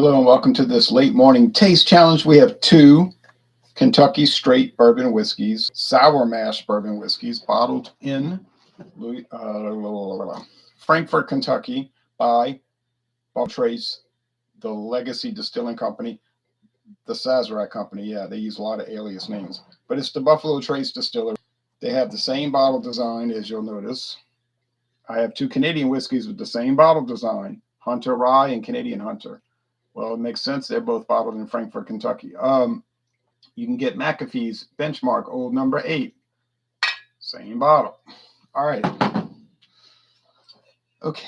Hello and welcome to this late morning taste challenge. We have two Kentucky straight bourbon whiskeys, sour mash bourbon whiskeys, bottled in Frankfort, Kentucky by Trace, the Legacy Distilling Company, the Sazerac Company. Yeah, they use a lot of alias names, but it's the Buffalo Trace Distiller. They have the same bottle design, as you'll notice. I have two Canadian whiskeys with the same bottle design, Hunter Rye and Canadian Hunter. Well, it makes sense. They're both bottled in Frankfort, Kentucky. You can get McAfee's Benchmark Old Number 8. Same bottle. All right. Okay.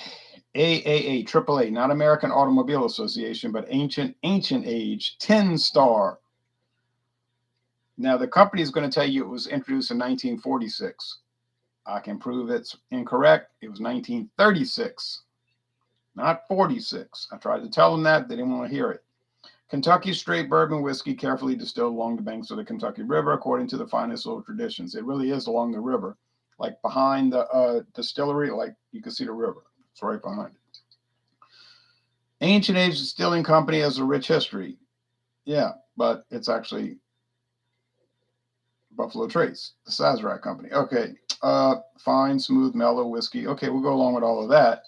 AAA, AAA, not American Automobile Association, but ancient age, 10-star. Now, the company is going to tell you it was introduced in 1946. I can prove it's incorrect. It was 1936. Not 46. I tried to tell them that. They didn't want to hear it. Kentucky straight bourbon whiskey carefully distilled along the banks of the Kentucky River according to the finest old traditions. It really is along the river. Like behind the distillery, like you can see the river. It's right behind it. Ancient Age Distilling Company has a rich history. Yeah, but it's actually Buffalo Trace, the Sazerac Company. Okay. Fine, smooth, mellow whiskey. Okay, we'll go along with all of that.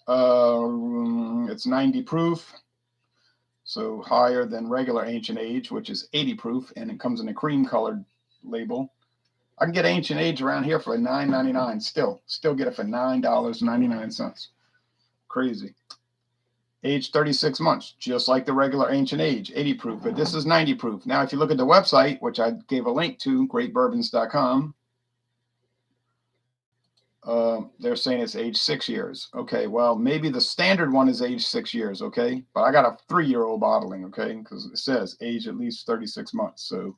It's 90 proof, so higher than regular Ancient Age, which is 80 proof, and it comes in a cream-colored label. I can get Ancient Age around here for $9.99. Still get it for $9.99. Crazy. Age 36 months, just like the regular Ancient Age, 80 proof, but this is 90 proof. Now, if you look at the website, which I gave a link to, greatbourbons.com, they're saying it's age 6 years. Okay, well, maybe the standard one is age 6 years, okay? But I got a 3-year-old bottling, okay? Because it says age at least 36 months. So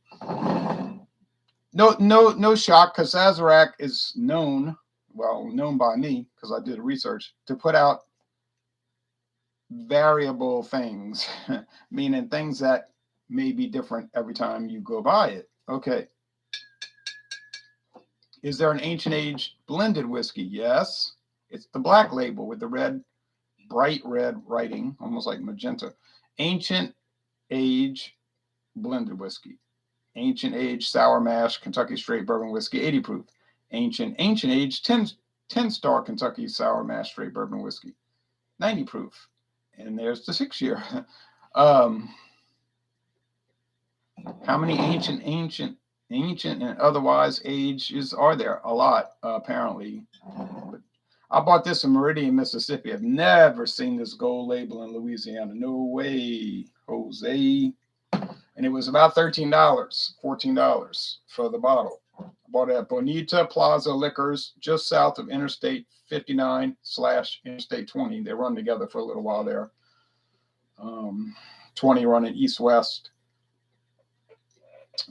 no shock, because Sazerac is known by me, because I did research, to put out variable things, meaning things that may be different every time you go buy it. Okay. Is there an Ancient Age blended whiskey? Yes. It's the black label with the red, bright red writing, almost like magenta. Ancient Age blended whiskey. Ancient Age sour mash Kentucky straight bourbon whiskey, 80 proof. Ancient Age 10-star Kentucky sour mash straight bourbon whiskey, 90 proof. And there's the 6 year. How many ancient and otherwise ages are there? A lot, apparently. But I bought this in Meridian, Mississippi. I've never seen this gold label in Louisiana. No way, Jose. And it was about $13, $14 for the bottle. I bought it at Bonita Plaza Liquors, just south of Interstate 59/Interstate 20. They run together for a little while there. 20 running east-west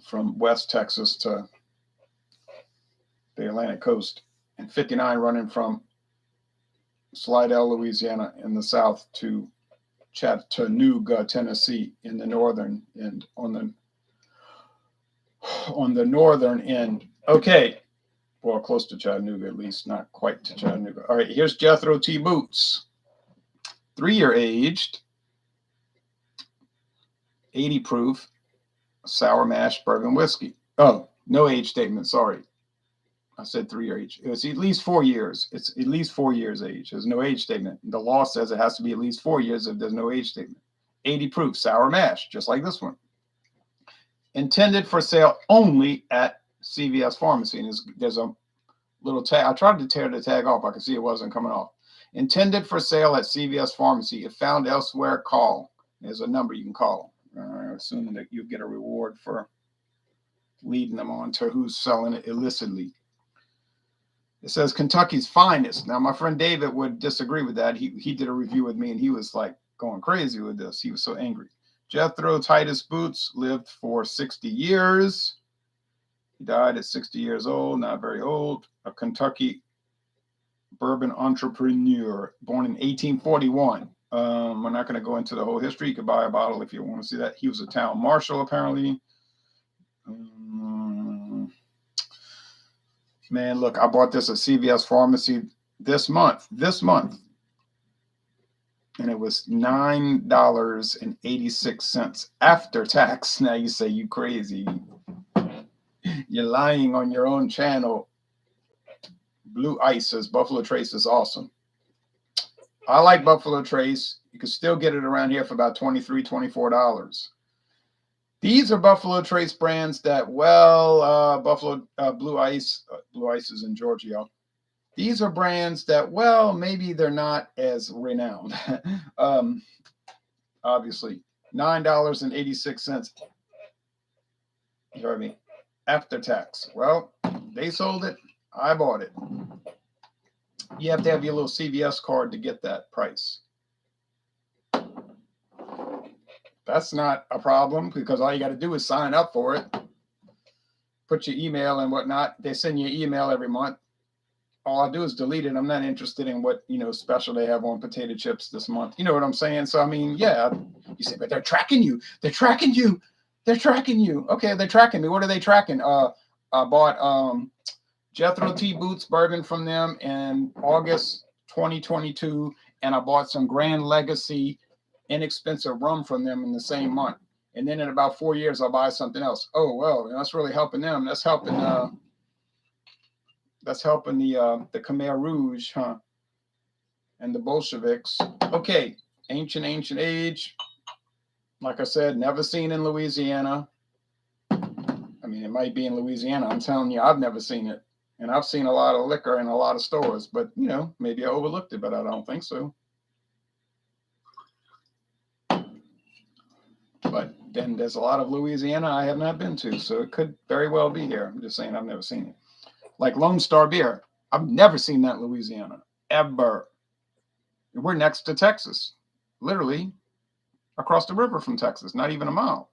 from West Texas to the Atlantic coast, and 59 running from Slidell, Louisiana in the south to Chattanooga, Tennessee in the northern end, on the northern end. Okay, well, close to Chattanooga at least, not quite to Chattanooga. All right, here's Jethro T. Boots, 3-year aged, 80 proof, sour mash bourbon whiskey. Oh, no age statement. Sorry. I said 3-year age. It's at least 4 years. It's at least 4 years age. There's no age statement. The law says it has to be at least 4 years if there's no age statement. 80 proof, sour mash, just like this one. Intended for sale only at CVS Pharmacy. And there's a little tag. I tried to tear the tag off. I could see it wasn't coming off. Intended for sale at CVS Pharmacy. If found elsewhere, call. There's a number you can call. Assuming that you get a reward for leading them on to who's selling it illicitly. It says Kentucky's finest. Now, my friend David would disagree with that. He did a review with me, and he was like going crazy with this. He was so angry. Jethro Titus Boots lived for 60 years. He died at 60 years old, not very old. A Kentucky bourbon entrepreneur, born in 1841. We're not going to go into the whole history. You could buy a bottle if you want to see that. He was a town marshal, apparently. Man, look, I bought this at CVS Pharmacy this month. and it was $9.86 after tax. Now you say you crazy. You're lying on your own channel. Blue Ice says Buffalo Trace is awesome. I like Buffalo Trace. You can still get it around here for about $23, $24. These are Buffalo Trace brands that, well, Buffalo Blue Ice. Blue Ice is in Georgia, y'all. These are brands that, well, maybe they're not as renowned. Obviously, $9.86. You heard me? After tax. Well, they sold it. I bought it. You have to have your little CVS card to get that price. That's not a problem because all you got to do is sign up for it. Put your email and whatnot. They send you an email every month. All I do is delete it. I'm not interested in what, special they have on potato chips this month. You know what I'm saying? So, I mean, yeah, you say, but they're tracking you. They're tracking you. They're tracking you. Okay, they're tracking me. What are they tracking? I bought Jethro Boots bourbon from them in August 2022, and I bought some Grand Legacy inexpensive rum from them in the same month. And then in about 4 years, I'll buy something else. Oh, well, that's really helping them. That's helping the Khmer Rouge, huh? And the Bolsheviks. Okay, ancient age. Like I said, never seen in Louisiana. I mean, it might be in Louisiana. I'm telling you, I've never seen it. And I've seen a lot of liquor in a lot of stores, but, maybe I overlooked it, but I don't think so. But then there's a lot of Louisiana I have not been to, so it could very well be here. I'm just saying I've never seen it. Like Lone Star Beer. I've never seen that in Louisiana, ever. We're next to Texas, literally across the river from Texas, not even a mile.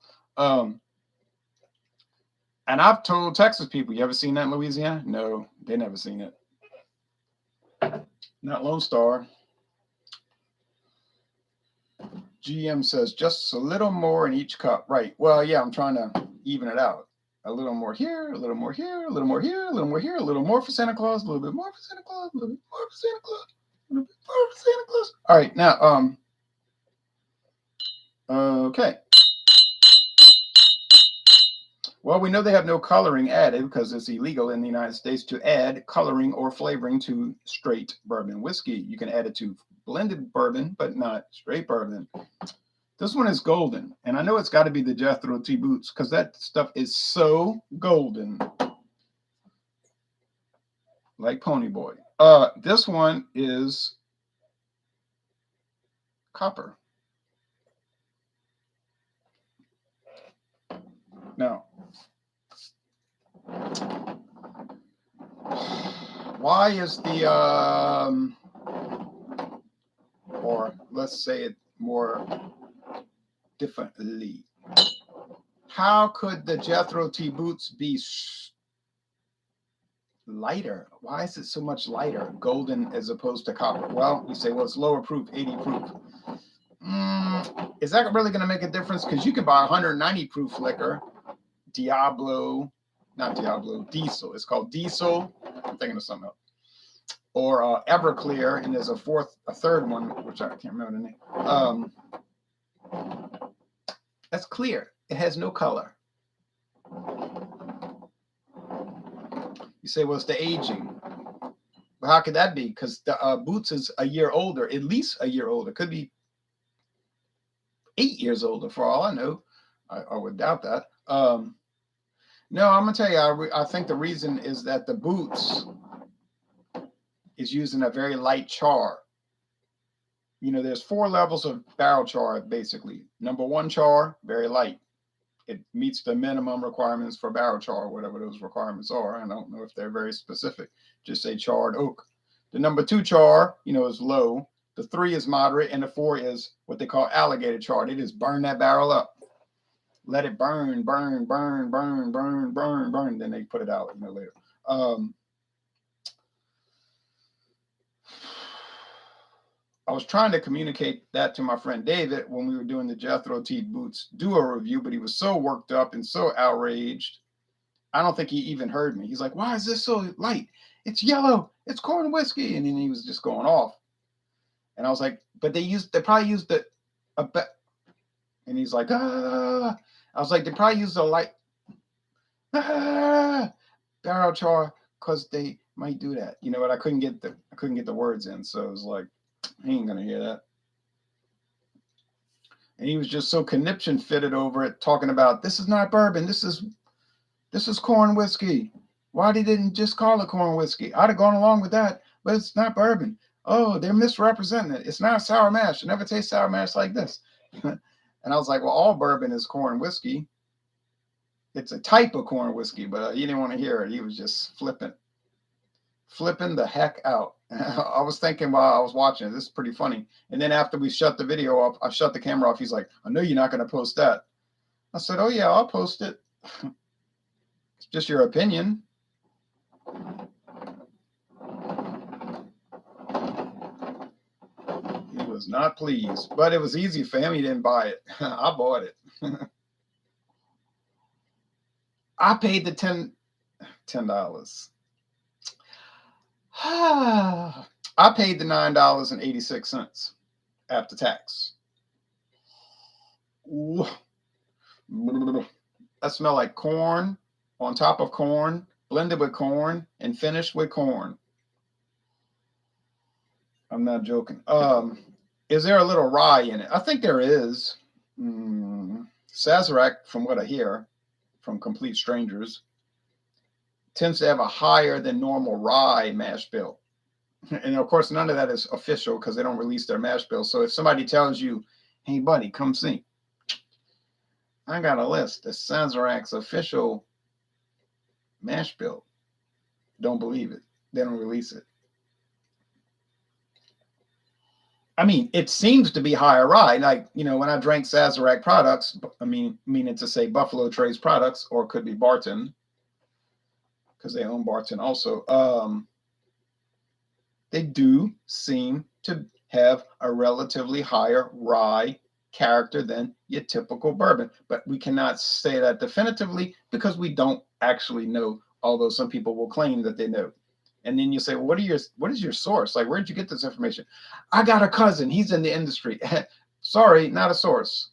And I've told Texas people, you ever seen that in Louisiana? No, they never seen it. Not Lone Star. GM says just a little more in each cup. Right. Well, yeah, I'm trying to even it out. A little more here, a little more here, a little more here, a little more here, a little more for Santa Claus, a little bit more for Santa Claus, a little bit more for Santa Claus, a little bit more for Santa Claus. All right, now, okay. Well, we know they have no coloring added because it's illegal in the United States to add coloring or flavoring to straight bourbon whiskey. You can add it to blended bourbon, but not straight bourbon. This one is golden, and I know it's got to be the Jethro Boots because that stuff is so golden, like Pony Boy. This one is copper. Now, why is the or let's say it more differently. How could the Jethro Boots be lighter? Why is it so much lighter, golden as opposed to copper? Well, you say, well, it's lower proof, 80 proof. Is that really going to make a difference? Because you can buy 190 proof liquor, Diesel. It's called Diesel. I'm thinking of something else. Or Everclear, and there's a third one, which I can't remember the name. That's clear. It has no color. You say, well, it's the aging. Well, how could that be? Because the Boots is a year older, at least a year older. Could be 8 years older for all I know. I would doubt that. No, I'm going to tell you, I think the reason is that the Boots is using a very light char. There's 4 levels of barrel char, basically. Number 1 char, very light. It meets the minimum requirements for barrel char, whatever those requirements are. I don't know if they're very specific. Just say charred oak. The number 2 char, is low. The 3 is moderate, and the 4 is what they call alligator char. They just burn that barrel up. Let it burn. Then they put it out, later. I was trying to communicate that to my friend David when we were doing the Jethro Boots duo review, but he was so worked up and so outraged. I don't think he even heard me. He's like, why is this so light? It's yellow. It's corn whiskey. And then he was just going off. And I was like, but they probably used and he's like, ah. I was like, they probably used a light barrel char because they might do that, you know. But I couldn't get the words in, so it was like, he ain't gonna hear that. And he was just so conniption fitted over it, talking about this is not bourbon, this is corn whiskey. Why they didn't just call it corn whiskey? I'd have gone along with that, but it's not bourbon. Oh, they're misrepresenting it. It's not sour mash. I never taste sour mash like this. And I was like, well, all bourbon is corn whiskey. It's a type of corn whiskey, but he didn't want to hear it. He was just flipping the heck out. I was thinking while I was watching it, this is pretty funny. And then after we shut the video off, I shut the camera off. He's like, I know you're not going to post that. I said, oh yeah, I'll post it. It's just your opinion. He was not pleased, but it was easy for him. He didn't buy it. I bought it. I paid the $10. I paid the $9.86 after tax. Ooh. That smell like corn on top of corn, blended with corn, and finished with corn. I'm not joking. Is there a little rye in it? I think there is. Sazerac, from what I hear from complete strangers, tends to have a higher than normal rye mash bill. And of course, none of that is official because they don't release their mash bill. So if somebody tells you, hey, buddy, come see, I got a list. The Sazerac's official mash bill. Don't believe it. They don't release it. I mean, it seems to be higher rye. Like, you know, when I drank Sazerac products, I mean, meaning to say Buffalo Trace products, or it could be Barton, because they own Barton also. They do seem to have a relatively higher rye character than your typical bourbon, but we cannot say that definitively because we don't actually know, although some people will claim that they know. And then you say, well, what is your source? Like, where'd you get this information? I got a cousin. He's in the industry. Sorry, not a source.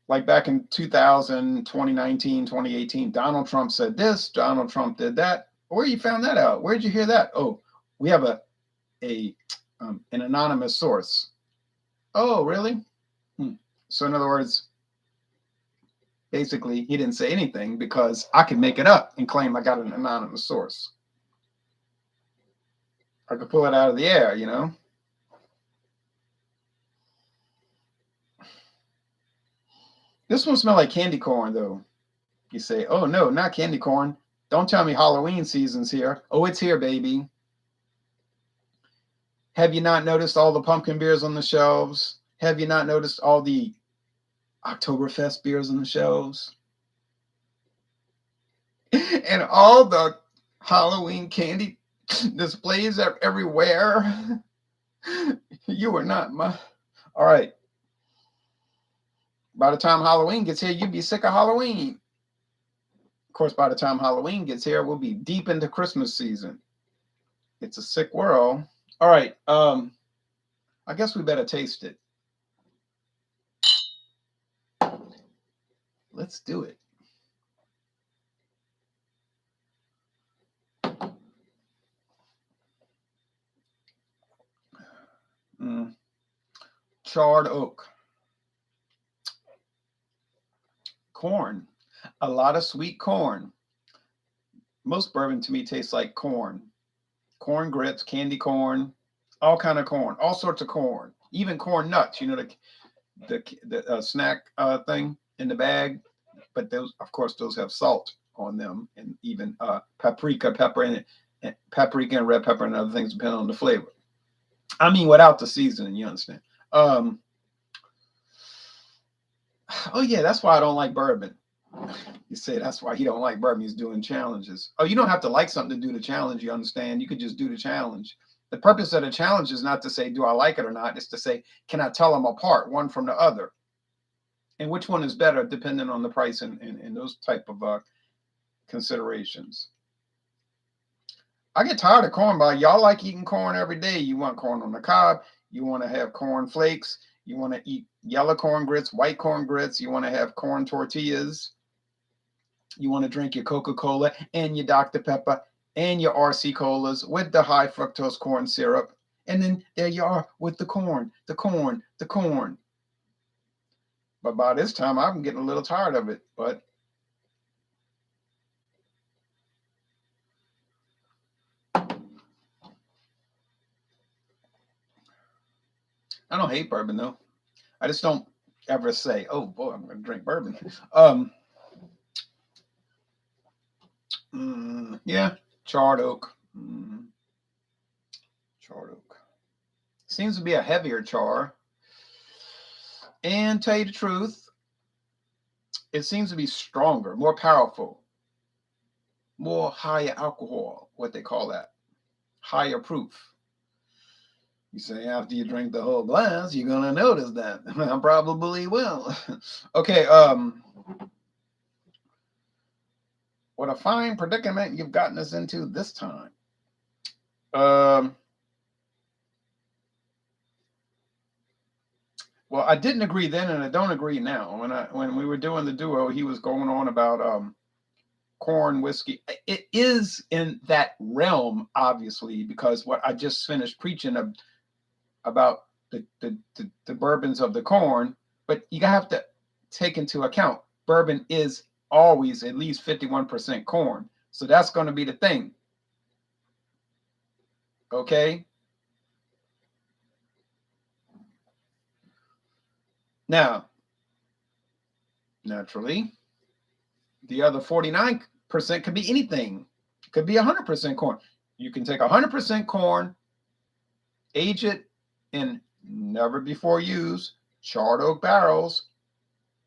Like back in 2000, 2019, 2018, Donald Trump said this, Donald Trump did that. Where you found that out? Where'd you hear that? Oh, we have an anonymous source. Oh, really? So in other words, basically, he didn't say anything because I could make it up and claim I got an anonymous source. I could pull it out of the air, you know? This one smells like candy corn, though. You say, oh, no, not candy corn. Don't tell me Halloween season's here. Oh, it's here, baby. Have you not noticed all the pumpkin beers on the shelves? Have you not noticed all the Oktoberfest beers on the shelves? And all the Halloween candy displays everywhere? You are not my... All right. By the time Halloween gets here, you'd be sick of Halloween. Of course, by the time Halloween gets here, we'll be deep into Christmas season. It's a sick world. All right. I guess we better taste it. Let's do it. Charred oak. Corn. A lot of sweet corn. Most bourbon to me tastes like corn. Corn grits, candy corn, all kind of corn, all sorts of corn, even corn nuts. You know, the snack thing in the bag, but those, of course, those have salt on them, and even paprika, pepper, and paprika and red pepper and other things depending on the flavor. I mean, without the seasoning, you understand? Oh yeah, that's why I don't like bourbon. You say that's why he don't like bourbon. He's doing challenges. Oh, you don't have to like something to do the challenge. You understand? You could just do the challenge. The purpose of the challenge is not to say, do I like it or not? It's to say, can I tell them apart, one from the other? And which one is better, depending on the price and those type of considerations. I get tired of corn, but y'all like eating corn every day. You want corn on the cob. You want to have corn flakes. You want to eat yellow corn grits, white corn grits. You want to have corn tortillas. You want to drink your Coca-Cola and your Dr. Pepper and your RC Colas with the high fructose corn syrup. And then there you are with the corn, the corn, the corn. But by this time, I'm getting a little tired of it. But I don't hate bourbon, though. I just don't ever say, oh, boy, I'm going to drink bourbon. Yeah, charred oak. Charred oak. Seems to be a heavier char. And tell you the truth, it seems to be stronger, more powerful, more higher alcohol, what they call that, higher proof. You say after you drink the whole glass, you're going to notice that. I probably will. Okay, what a fine predicament you've gotten us into this time. Well, I didn't agree then, and I don't agree now. When we were doing the duo, he was going on about corn whiskey. It is in that realm, obviously, because what I just finished preaching about the bourbons of the corn. But you have to take into account bourbon is always at least 51% corn, so that's going to be the thing. Okay. Now, naturally, the other 49% could be anything. It could be 100% corn. You can take 100% corn, age it in never before used charred oak barrels,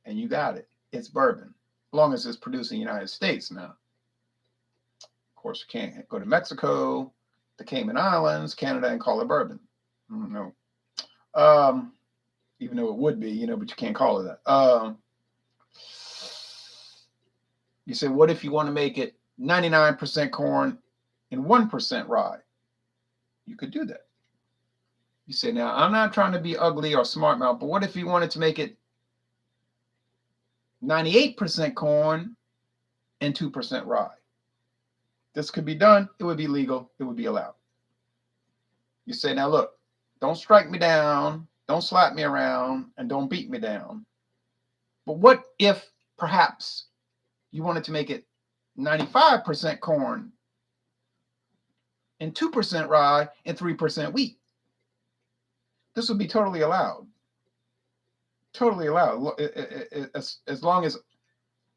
and you got it. It's bourbon, as long as it's produced in the United States. Now, of course, you can't go to Mexico, the Cayman Islands, Canada, and call it bourbon. No. Even though it would be, but you can't call it that. You say, what if you want to make it 99% corn and 1% rye? You could do that. You say, now, I'm not trying to be ugly or smart mouth, but what if you wanted to make it 98% corn and 2% rye? This could be done. It would be legal. It would be allowed. You say, now, look, don't strike me down, don't slap me around, and don't beat me down. But what if perhaps you wanted to make it 95% corn and 2% rye and 3% wheat? This would be totally allowed. Totally allowed, as long as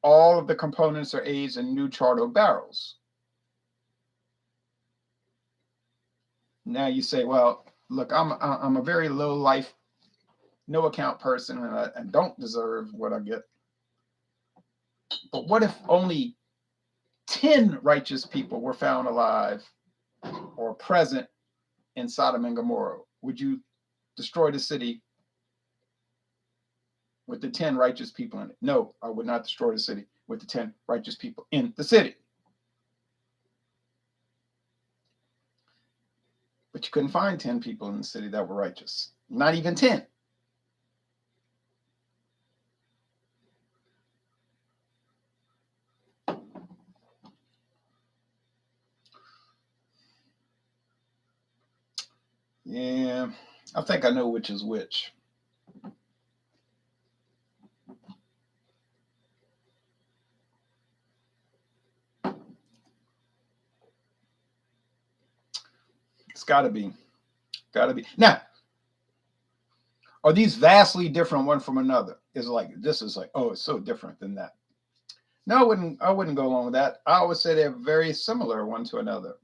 all of the components are aged in new charred oak barrels. Now you say, well, look, I'm a very low life, no account person, and I don't deserve what I get. But what if only 10 righteous people were found alive or present in Sodom and Gomorrah? Would you destroy the city with the 10 righteous people in it? No, I would not destroy the city with the 10 righteous people in the city. But you couldn't find 10 people in the city that were righteous. Not even 10. Yeah, I think I know which is which. It's got to be. Got to be. Now, are these vastly different one from another? Is like, this is like, oh, it's so different than that. No, I wouldn't go along with that. I would say they're very similar one to another.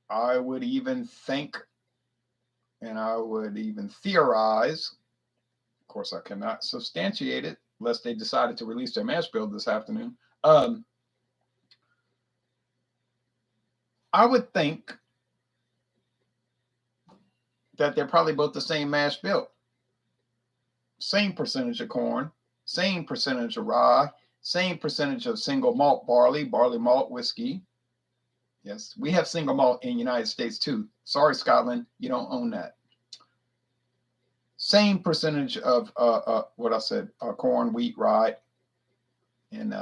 I would even think, and I would even theorize, of course I cannot substantiate it unless they decided to release their mash bill this afternoon. I would think that they're probably both the same mash bill. Same percentage of corn, same percentage of rye, Same percentage of single malt barley, barley malt whiskey. Yes, we have single malt in the United States too. Sorry, Scotland, you don't own that. Same percentage of what I said, corn, wheat, rye, and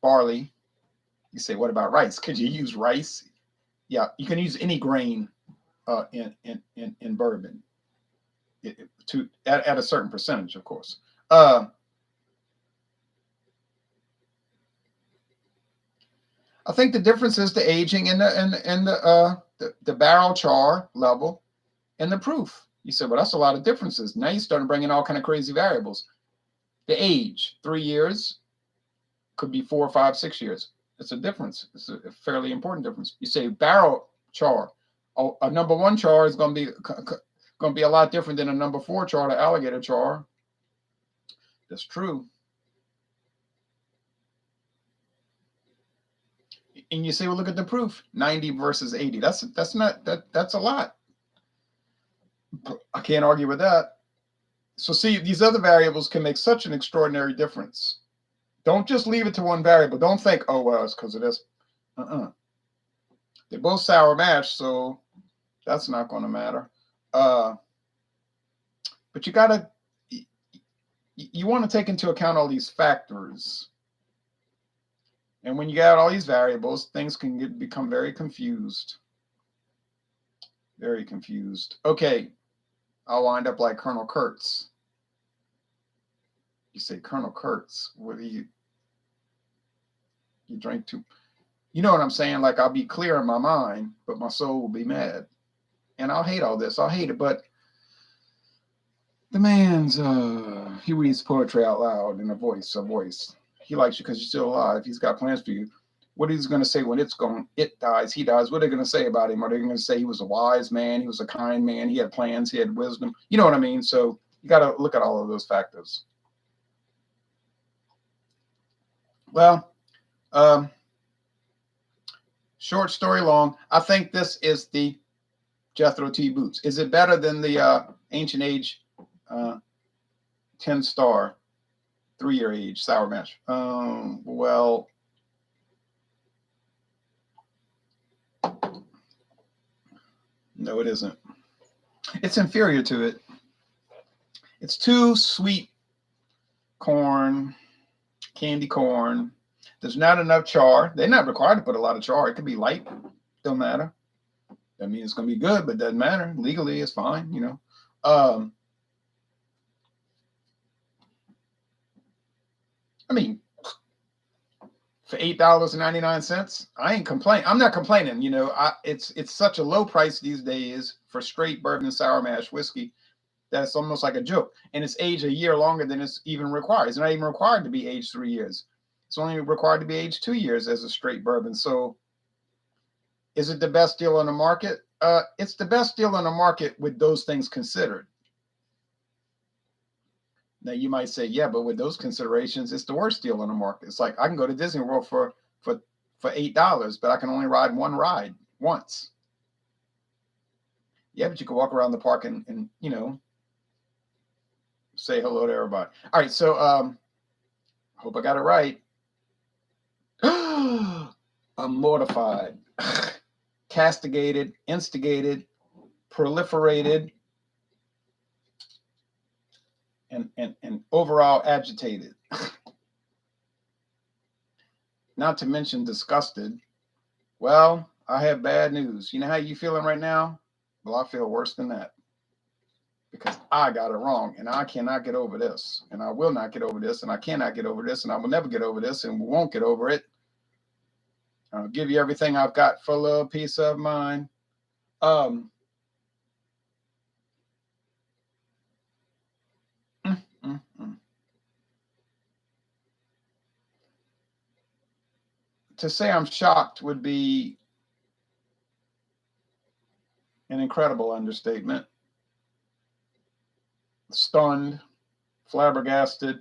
barley. You say, what about rice? Could you use rice? Yeah, you can use any grain in bourbon at a certain percentage, of course. I think the difference is the aging and the barrel char level and the proof. You said, well, that's a lot of differences. Now you're starting bringing all kind of crazy variables. The age, 3 years, could be 4, 5, 6 years. It's a difference. It's a fairly important difference. You say barrel char. A number 1 char is going to be a lot different than a number 4 char, the alligator char. That's true. And you say, well, look at the proof, 90 versus 80. That's a lot. I can't argue with that. So see, these other variables can make such an extraordinary difference. Don't just leave it to one variable. Don't think, oh, well, it's because of this. They're both sour mash, so that's not going to matter. But you want to take into account all these factors. And when you got all these variables, things can become very confused. Very confused. Okay, I'll wind up like Colonel Kurtz. You say, Colonel Kurtz, what do you drink too? You know what I'm saying? Like, I'll be clear in my mind, but my soul will be mad. And I'll hate all this. I'll hate it. But the man's, he reads poetry out loud in a voice. He likes you because you're still alive. He's got plans for you. What he's going to say when it dies, he dies. What are they going to say about him? Are they going to say he was a wise man? He was a kind man. He had plans. He had wisdom. You know what I mean? So you got to look at all of those factors. Well, short story long, I think this is the Jethro T Boots. Is it better than the Ancient Age 10-star 3-year age sour mash? Well, no, it isn't. It's inferior to it. It's too sweet corn, candy corn. There's not enough char. They're not required to put a lot of char. It could be light. Don't matter. That means it's going to be good, but it doesn't matter. Legally, it's fine, you know. I mean, for $8.99, I ain't complaining. I'm not complaining. You know, it's such a low price these days for straight bourbon and sour mash whiskey that it's almost like a joke. And it's aged a year longer than it's even required. It's not even required to be aged 3 years. It's only required to be aged 2 years as a straight bourbon. So is it the best deal on the market? It's the best deal on the market with those things considered. Now you might say, yeah, but with those considerations, it's the worst deal on the market. It's like I can go to Disney World for $8, but I can only ride one ride once. Yeah, but you can walk around the park and you know, say hello to everybody. All right, so hope I got it right. I'm mortified, castigated, instigated, proliferated, and overall agitated. Not to mention disgusted. Well, I have bad news. You know how you feeling right now? Well, I feel worse than that. Because I got it wrong, and I cannot get over this, and I will not get over this, and I cannot get over this, and I will never get over this, and we won't get over it. I'll give you everything I've got for a little peace of mind. To say I'm shocked would be an incredible understatement. Stunned, flabbergasted.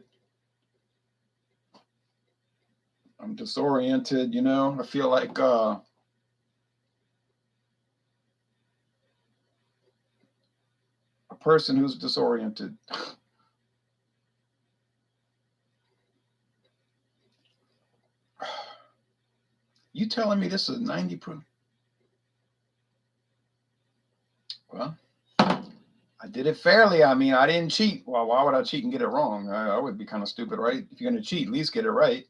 I'm disoriented, you know. I feel like a person who's disoriented. You telling me this is 90 proof? Well, I did it fairly. I mean, I didn't cheat. Well, why would I cheat and get it wrong? I would be kind of stupid, right? If you're going to cheat, at least get it right.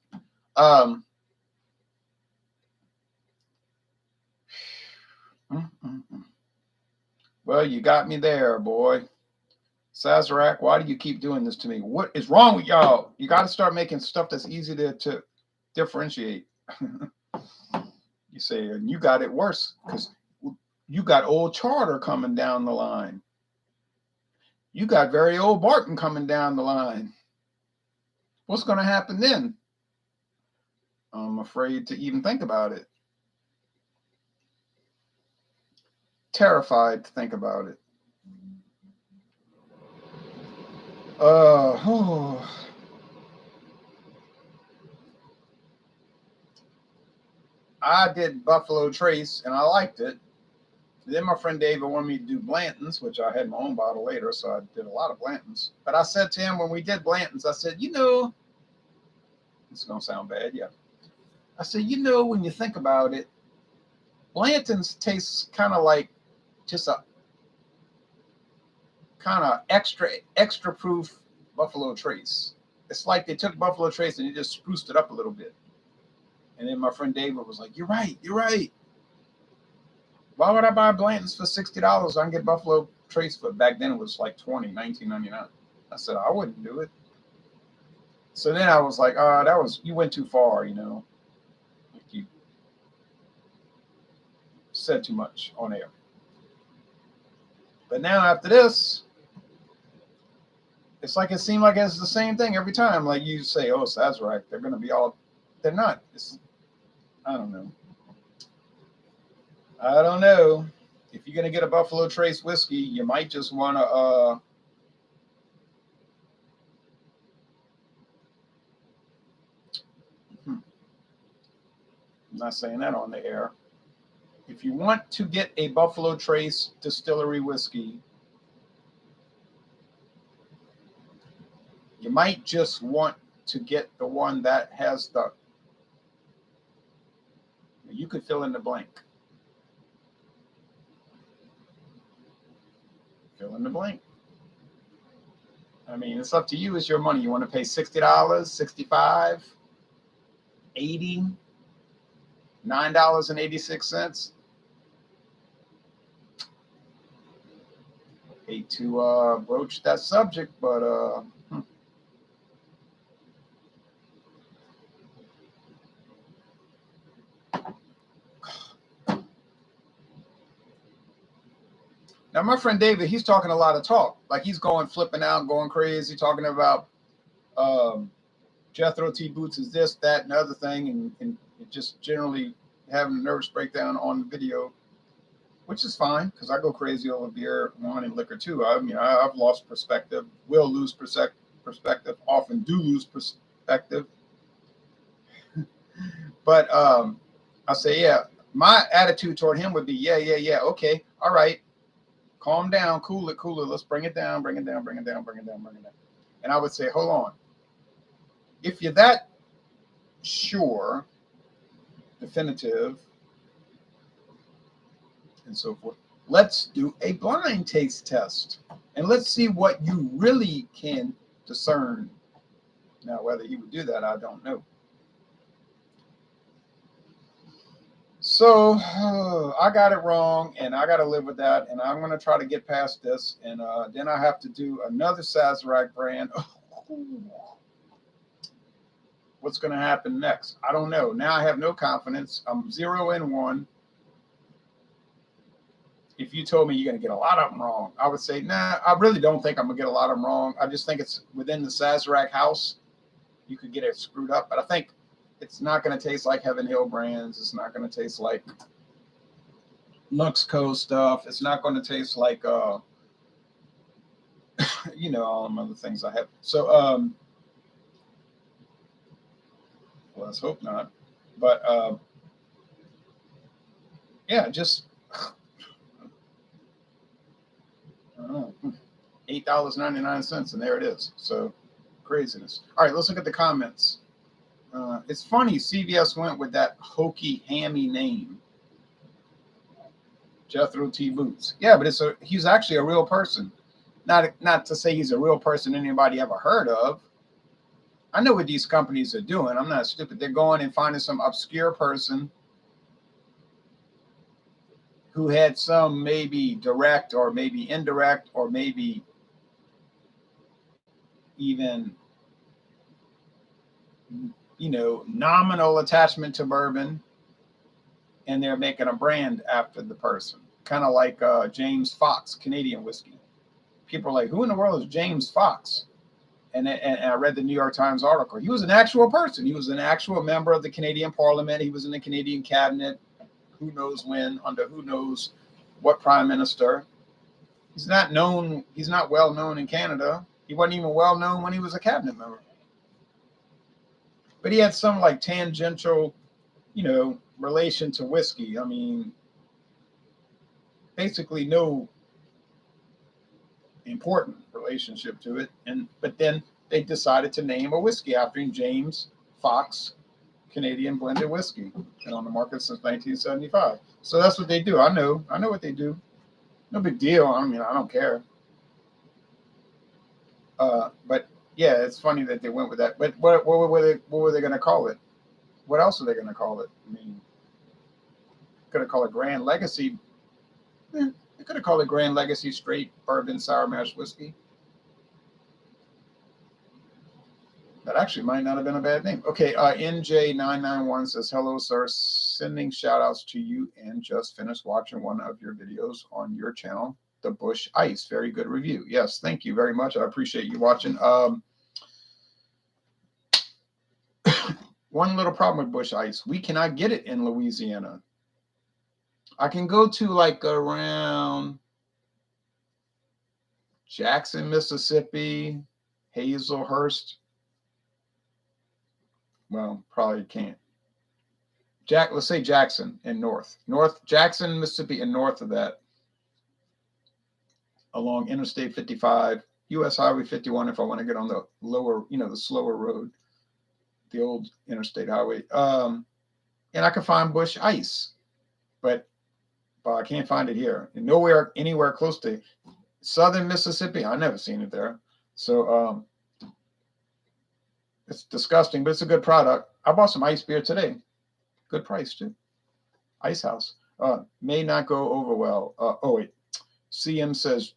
Well, you got me there, boy. Sazerac, why do you keep doing this to me? What is wrong with y'all? You got to start making stuff that's easy to differentiate. You say, and you got it worse because you got old Charter coming down the line. You got very old Barton coming down the line. What's going to happen then? I'm afraid to even think about it. Terrified to think about it. I did Buffalo Trace and I liked it. Then my friend David wanted me to do Blanton's, which I had my own bottle later, so I did a lot of Blanton's. But I said to him when we did Blanton's, I said, you know, this is going to sound bad, yeah. I said, you know, when you think about it, Blanton's tastes kind of like just a kind of extra proof Buffalo Trace. It's like they took Buffalo Trace and they just spruced it up a little bit. And then my friend David was like, you're right. Why would I buy Blanton's for $60? I can get Buffalo Trace for, back then it was like $19.99. I said, I wouldn't do it. So then I was like, you went too far, you know. You said too much on air. But now after this, it's like it seemed like it's the same thing every time. Like you say, oh, Sazerac, they're going to be all, they're not. I don't know. If you're going to get a Buffalo Trace whiskey, you might just want to, I'm not saying that on the air. If you want to get a Buffalo Trace distillery whiskey, you might just want to get the one that has you could fill in the blank. Fill in the blank. I mean, it's up to you. It's your money. You want to pay $60, $65, $80, $9.86. Hate to broach that subject, but now my friend David, he's talking a lot of talk. Like he's going flipping out, going crazy, talking about Jethro T Boots is this, that, and other thing, and just generally having a nervous breakdown on the video, which is fine because I go crazy over beer, wine, and liquor too. I mean, I've lost perspective, will lose perspective, often do lose perspective. But I say, yeah, my attitude toward him would be, yeah, okay, all right, calm down, cool it, let's bring it down. And I would say, hold on. If you're that sure, definitive, and so forth, let's do a blind taste test. And let's see what you really can discern. Now, whether he would do that, I don't know. So I got it wrong, and I got to live with that. And I'm going to try to get past this. And then I have to do another Sazerac brand. What's going to happen next? I don't know. Now I have no confidence. I'm 0-1. If you told me you're going to get a lot of them wrong, I would say, nah, I really don't think I'm going to get a lot of them wrong. I just think it's within the Sazerac house. You could get it screwed up. But I think it's not going to taste like Heaven Hill brands. It's not going to taste like Lux Co stuff. It's not going to taste like, all them other things I have. So, well, let's hope not. But, yeah, just, I don't know, $8.99, and there it is. So, craziness. All right, let's look at the comments. It's funny, CVS went with that hokey, hammy name, Jethro T. Boots. Yeah, but he's actually a real person. Not to say he's a real person anybody ever heard of. I know what these companies are doing. I'm not stupid. They're going and finding some obscure person who had some maybe direct or maybe indirect or maybe even, nominal attachment to bourbon, and they're making a brand after the person. Kind of like James Fox, Canadian whiskey. People are like, who in the world is James Fox? And I read the New York Times article. He was an actual person. He was an actual member of the Canadian Parliament. He was in the Canadian cabinet. Who knows when, under who knows what prime minister. He's not known. He's not well known in Canada. He wasn't even well known when he was a cabinet member. But he had some like tangential, relation to whiskey. I mean, basically no important relationship to it. But then they decided to name a whiskey after him, James Fox Canadian Blended Whiskey, been on the market since 1975. So that's what they do. I know what they do. No big deal. I mean, I don't care. But yeah, it's funny that they went with that. But what were they going to call it? What else are they going to call it? I mean, going to call it Grand Legacy. They could have called it Grand Legacy Straight Bourbon Sour Mash Whiskey. That actually might not have been a bad name. Okay, NJ991 says, hello, sir. Sending shout outs to you and just finished watching one of your videos on your channel, The Bush Ice. Very good review. Yes, thank you very much. I appreciate you watching. One little problem with Bush Ice. We cannot get it in Louisiana. I can go to like around Jackson, Mississippi, Hazelhurst. Well, probably can't. Let's say Jackson and North Jackson, Mississippi, and north of that, along Interstate 55, U.S. Highway 51. If I want to get on the lower, the slower road, the old interstate highway, and I can find Bush Ice, but I can't find it here. And nowhere, anywhere close to southern Mississippi. I've never seen it there. So it's disgusting, but it's a good product. I bought some ice beer today. Good price, too. Ice House. May not go over well. Oh, wait. CM says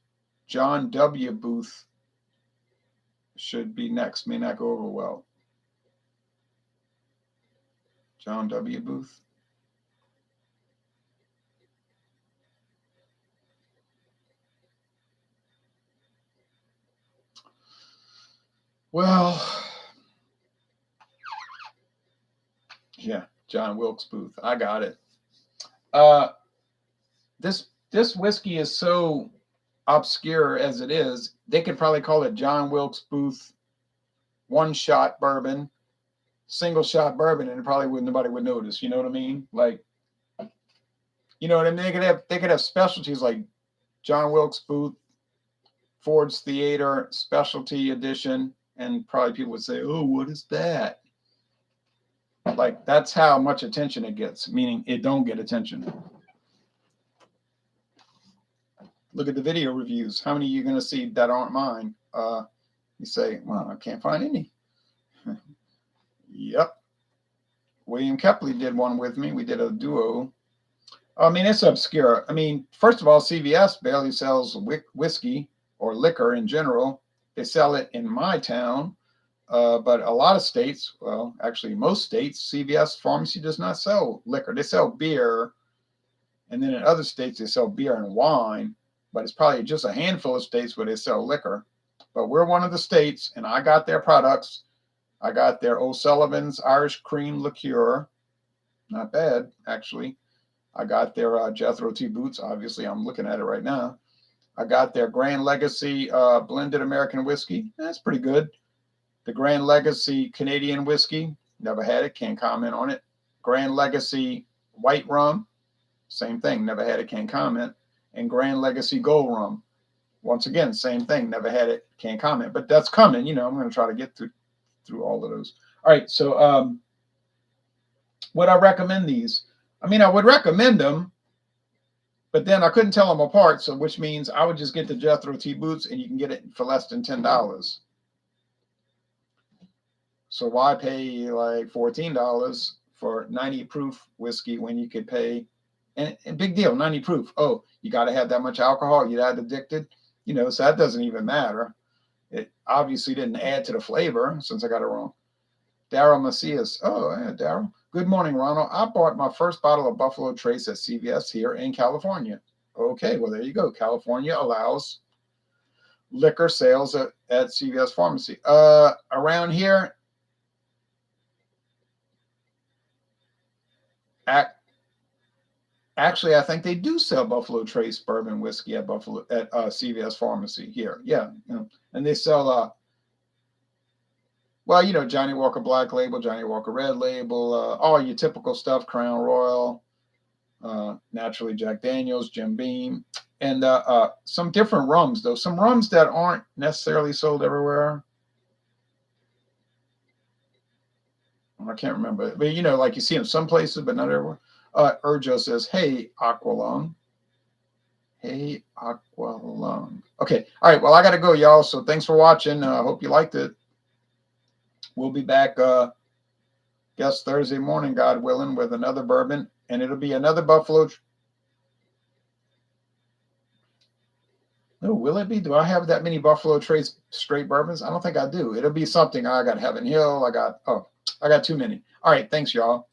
John W. Booth should be next. May not go over well. John W. Booth. Well, yeah, John Wilkes Booth. I got it. This whiskey is so obscure as it is. They could probably call it John Wilkes Booth one-shot bourbon, single-shot bourbon, and nobody would notice. You know what I mean? Like, you know what I mean? They could have specialties like John Wilkes Booth Ford's Theater Specialty Edition, and probably people would say, "Oh, what is that?" Like, that's how much attention it gets, meaning it don't get attention. Look at the video reviews. How many are you going to see that aren't mine? You say, well, I can't find any. Yep. William Kepley did one with me. We did a duo. I mean, it's obscure. I mean, first of all, CVS barely sells whiskey or liquor in general. They sell it in my town. But a lot of states, well, actually most states, CVS pharmacy does not sell liquor. They sell beer. And then in other states, they sell beer and wine. But it's probably just a handful of states where they sell liquor. But we're one of the states, and I got their products. I got their O'Sullivan's Irish Cream Liqueur. Not bad, actually. I got their Jethro T. Boots. Obviously, I'm looking at it right now. I got their Grand Legacy Blended American Whiskey. That's pretty good. The Grand Legacy Canadian Whiskey. Never had it. Can't comment on it. Grand Legacy White Rum. Same thing. Never had it. Can't comment. And Grand Legacy Gold Rum. Once again, same thing. Never had it. Can't comment. But that's coming. I'm going to try to get through all of those. All right. So Would I recommend these? I mean, I would recommend them, but then I couldn't tell them apart. So, which means I would just get the Jethro Tea Boots, and you can get it for less than $10. So why pay like $14 for 90 proof whiskey when you could pay, and big deal, 90 proof. Oh, you got to have that much alcohol. You're that addicted, so that doesn't even matter. It obviously didn't add to the flavor since I got it wrong. Daryl Macias. Oh, yeah, Daryl. Good morning, Ronald. I bought my first bottle of Buffalo Trace at CVS here in California. Okay, well, there you go. California allows liquor sales at CVS Pharmacy. Around here, actually, I think they do sell Buffalo Trace bourbon whiskey at CVS Pharmacy here. Yeah, and they sell well, Johnny Walker Black Label, Johnny Walker Red Label, all your typical stuff, Crown Royal, naturally Jack Daniels, Jim Beam, and some different rums, though. Some rums that aren't necessarily sold everywhere. I can't remember, but like you see them some places, but not everywhere. Urjo says, "Hey, Aqualung. Hey, Aqualung." Okay, all right. Well, I gotta go, y'all. So thanks for watching. I hope you liked it. We'll be back, guess Thursday morning, God willing, with another bourbon, and it'll be another Buffalo. Oh, will it be? Do I have that many Buffalo Trace straight bourbons? I don't think I do. It'll be something. I got Heaven Hill. I got too many. All right. Thanks, y'all.